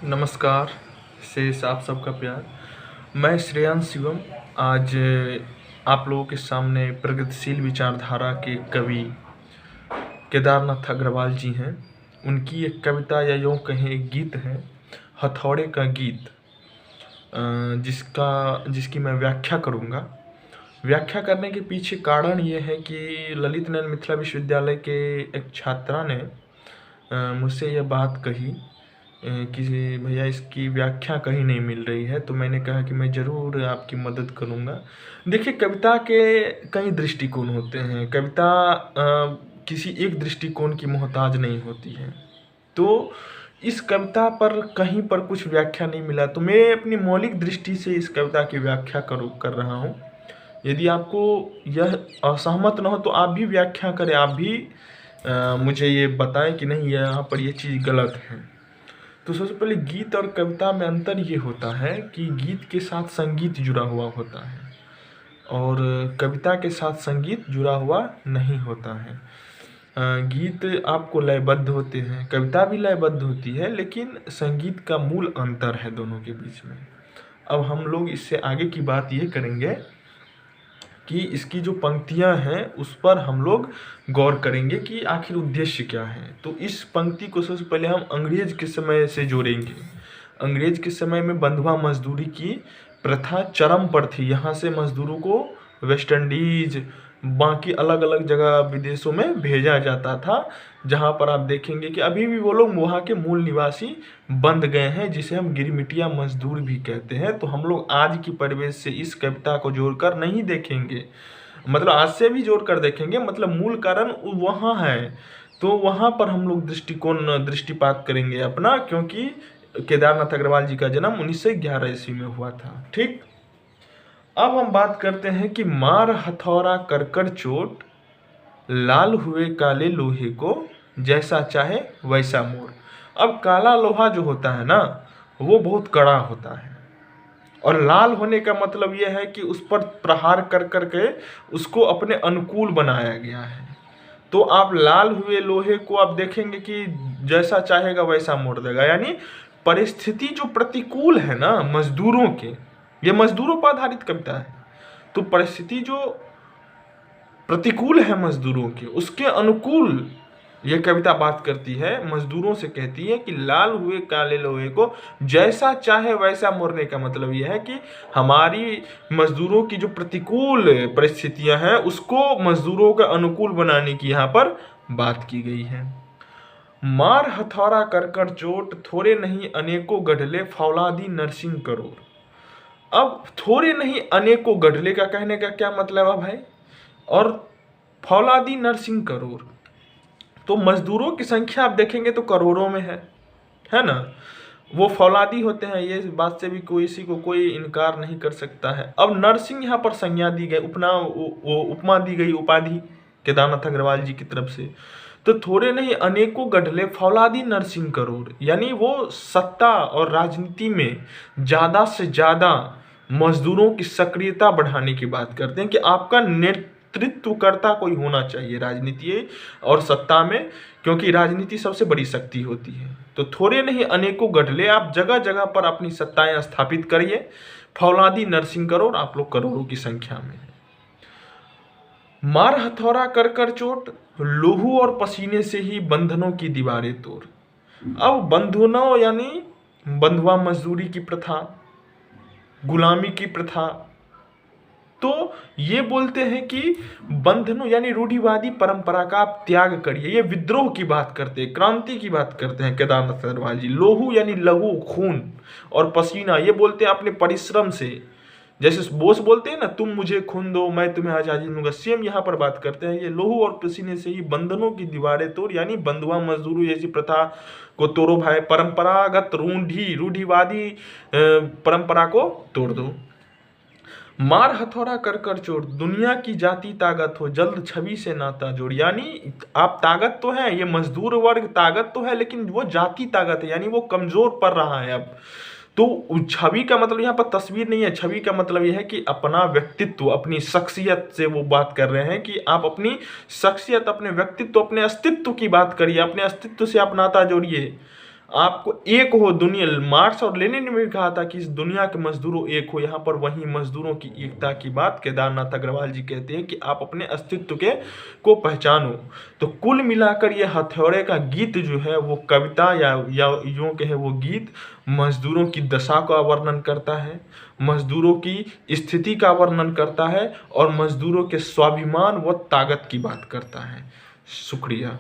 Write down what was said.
नमस्कार। शेष आप सबका प्यार। मैं श्रेयांश शिवम आज आप लोगों के सामने प्रगतिशील विचारधारा के कवि केदारनाथ अग्रवाल जी हैं। उनकी एक कविता या यूँ कहें एक गीत है, हथौड़े का गीत, जिसकी मैं व्याख्या करूँगा। व्याख्या करने के पीछे कारण ये है कि ललित नारायण मिथिला विश्वविद्यालय के एक छात्रा ने मुझसे यह बात कही कि भैया इसकी व्याख्या कहीं नहीं मिल रही है, तो मैंने कहा कि मैं ज़रूर आपकी मदद करूँगा। देखिए, कविता के कई दृष्टिकोण होते हैं। कविता किसी एक दृष्टिकोण की मोहताज नहीं होती है। तो इस कविता पर कहीं पर कुछ व्याख्या नहीं मिला, तो मैं अपनी मौलिक दृष्टि से इस कविता की व्याख्या कर रहा हूँ। यदि आपको यह असहमत न हो तो आप भी व्याख्या करें, आप भी मुझे ये बताएं कि नहीं यहाँ पर ये चीज़ गलत है। तो सबसे पहले गीत और कविता में अंतर ये होता है कि गीत के साथ संगीत जुड़ा हुआ होता है और कविता के साथ संगीत जुड़ा हुआ नहीं होता है। गीत आपको लयबद्ध होते हैं, कविता भी लयबद्ध होती है, लेकिन संगीत का मूल अंतर है दोनों के बीच में। अब हम लोग इससे आगे की बात ये करेंगे कि इसकी जो पंक्तियां हैं उस पर हम लोग गौर करेंगे कि आखिर उद्देश्य क्या है। तो इस पंक्ति को सबसे पहले हम अंग्रेज के समय से जोड़ेंगे। अंग्रेज के समय में बंधुआ मजदूरी की प्रथा चरम पर थी। यहाँ से मजदूरों को वेस्ट इंडीज, बाकी अलग अलग जगह विदेशों में भेजा जाता था, जहाँ पर आप देखेंगे कि अभी भी वो लोग वहाँ के मूल निवासी बन गए हैं, जिसे हम गिरमिटिया मजदूर भी कहते हैं। तो हम लोग आज की परिवेश से इस कविता को जोड़कर नहीं देखेंगे, मतलब आज से भी जोड़कर देखेंगे, मतलब मूल कारण वहाँ है। तो वहाँ पर हम लोग दृष्टिपात करेंगे अपना, क्योंकि केदारनाथ अग्रवाल जी का जन्म 1911 ईस्वी में हुआ था। ठीक, अब हम बात करते हैं कि मार हथौड़ा कर चोट, लाल हुए काले लोहे को, जैसा चाहे वैसा मोड़। अब काला लोहा जो होता है ना, वो बहुत कड़ा होता है, और लाल होने का मतलब यह है कि उस पर प्रहार कर करके उसको अपने अनुकूल बनाया गया है। तो आप लाल हुए लोहे को आप देखेंगे कि जैसा चाहेगा वैसा मोड़ देगा, यानी परिस्थिति जो प्रतिकूल है ना मजदूरों के, ये मजदूरों पर आधारित कविता है, तो परिस्थिति जो प्रतिकूल है मजदूरों के, उसके अनुकूल ये कविता बात करती है, मजदूरों से कहती है कि लाल हुए काले लोहे को जैसा चाहे वैसा मोड़ने का मतलब यह है कि हमारी मजदूरों की जो प्रतिकूल परिस्थितियां हैं उसको मजदूरों के अनुकूल बनाने की यहाँ पर बात की गई है। मार हथौड़ा कर चोट, थोड़े नहीं अनेकों गढ़ले, फौलादी नरसिंह करोड़। अब थोड़े नहीं अनेकों गढ़ले का कहने का क्या मतलब है भाई, और फौलादी नरसिंह करोड़, तो मजदूरों की संख्या आप देखेंगे तो करोड़ों में है ना। वो फौलादी होते हैं, ये बात से भी किसी को कोई इनकार नहीं कर सकता है। अब नरसिंह यहाँ पर संज्ञा दी गई, उपमा दी गई, उपाधि केदारनाथ अग्रवाल जी की तरफ से। तो थोड़े नहीं अनेकों गढ़ले, फौलादी नरसिंह करोड़, यानी वो सत्ता और राजनीति में ज़्यादा से ज़्यादा मजदूरों की सक्रियता बढ़ाने की बात करते हैं कि आपका नेतृत्वकर्ता कोई होना चाहिए राजनीति और सत्ता में, क्योंकि राजनीति सबसे बड़ी शक्ति होती है। तो थोड़े नहीं अनेकों गढ़ले, आप जगह जगह पर अपनी सत्ताएं स्थापित करिए। फौलादी नरसिंह करोड़, आप लोग करोड़ों की संख्या में है। मार हथौड़ा कर चोट, लोहू और पसीने से ही बंधनों की दीवारें तोड़। अब बंधनों यानी बंधुआ मजदूरी की प्रथा, गुलामी की प्रथा, तो ये बोलते हैं कि बंधनों यानी रूढ़िवादी परंपरा का आप त्याग करिए। ये विद्रोह की बात करते हैं, क्रांति की बात करते हैं केदारनाथ अग्रवाल जी। लोहू यानी लहू, खून, और पसीना ये बोलते हैं अपने परिश्रम से, जैसे बोस बोलते हैं ना, तुम मुझे खून दो मैं तुम्हें आजादी दूंगा, सेम यहाँ पर बात करते हैं। ये लोहू और पसीने से ही बंधनों की दीवारें तोड़, यानी बंधुआ मजदूरी जैसी प्रथा को तोड़ो भाई, परंपरागत रूढ़िवादी परंपरा को तोड़ दो। मार हथौड़ा कर चोट, दुनिया की जाति ताकत हो, जल्द छवि से नाता जोड़, यानी आप ताकत तो है, ये मजदूर वर्ग ताकत तो है, लेकिन वो जाति ताकत है, यानी वो कमजोर पड़ रहा है अब। तो छवि का मतलब यहाँ पर तस्वीर नहीं है, छवि का मतलब यह है कि अपना व्यक्तित्व, अपनी शख्सियत से वो बात कर रहे हैं कि आप अपनी शख्सियत, अपने व्यक्तित्व, अपने अस्तित्व की बात करिए, अपने अस्तित्व से आप नाता जोड़िए, आपको एक हो दुनिया। मार्क्स और लेनिन ने भी कहा था कि इस दुनिया के मजदूरों एक हो। यहाँ पर वही मजदूरों की एकता की बात केदारनाथ अग्रवाल जी कहते हैं कि आप अपने अस्तित्व को पहचानो। तो कुल मिलाकर ये हथौड़े का गीत जो है वो कविता या यूँ कहे वो गीत मजदूरों की दशा का वर्णन करता है, मजदूरों की स्थिति का वर्णन करता है और मजदूरों के स्वाभिमान व ताकत की बात करता है। शुक्रिया।